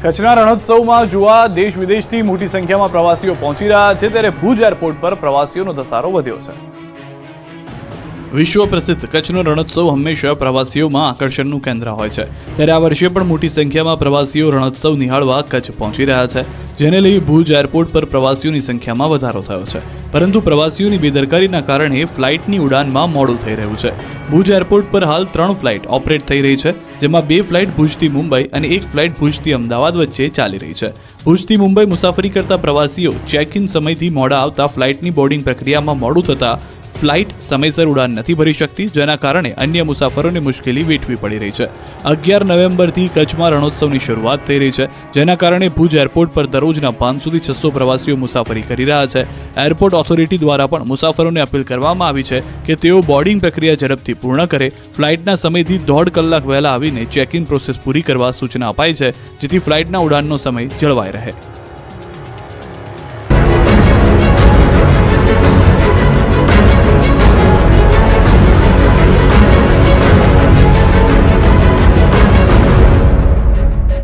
કચ્છના રણોત્સવમાં જોવા દેશ વિદેશથી મોટી સંખ્યામાં પ્રવાસીઓ પહોંચી રહ્યા છે, ત્યારે ભુજ એરપોર્ટ પર પ્રવાસીઓનો ધસારો વધ્યો છે. વિશ્વ પ્રસિદ્ધ કચ્છનો રણોત્સવ હંમેશા પ્રવાસીઓમાં આકર્ષણનું કેન્દ્ર હોય છે, ત્યારે આ વર્ષે પણ મોટી સંખ્યામાં પ્રવાસીઓ રણોત્સવ નિહાળવા કચ્છ પહોંચી રહ્યા છે, જેને લઈ ભુજ એરપોર્ટ પર પ્રવાસીઓની સંખ્યામાં વધારો થયો છે. પરંતુ પ્રવાસીઓની બેદરકારીના કારણે ફ્લાઇટની ઉડાનમાં મોડું થઈ રહ્યું છે. ભુજ એરપોર્ટ પર હાલ 3 ફ્લાઇટ ઓપરેટ થઈ રહી છે, જેમાં 2 ફ્લાઇટ ભુજથી મુંબઈ અને 1 ફ્લાઇટ ભુજથી અમદાવાદ વચ્ચે ચાલી રહી છે. ભુજથી મુંબઈ મુસાફરી કરતા પ્રવાસીઓ ચેક ઇન સમયથી મોડા આવતા ફ્લાઇટની બોર્ડિંગ પ્રક્રિયામાં મોડું થતાં ફ્લાઇટ સમયસર ઉડાન નથી ભરી શકતી, જેના કારણે અન્ય મુસાફરોને મુશ્કેલી વેઠવી પડી રહી છે. 11 નવેમ્બરથી કચ્છમાં રણોત્સવની શરૂઆત થઈ રહી છે, જેના કારણે ભુજ એરપોર્ટ પર દરરોજના 500 થી 600 પ્રવાસીઓ મુસાફરી કરી રહ્યા છે. એરપોર્ટ ઓથોરિટી દ્વારા પણ મુસાફરોને અપીલ કરવામાં આવી છે કે તેઓ બોર્ડિંગ પ્રક્રિયા ઝડપથી પૂર્ણ કરે, ફ્લાઇટના સમયથી 1.5 કલાક વહેલા આવીને ચેક ઇન પ્રોસેસ પૂરી કરવા સૂચના અપાઈ છે, જેથી ફ્લાઇટના ઉડાનનો સમય જળવાઈ રહે.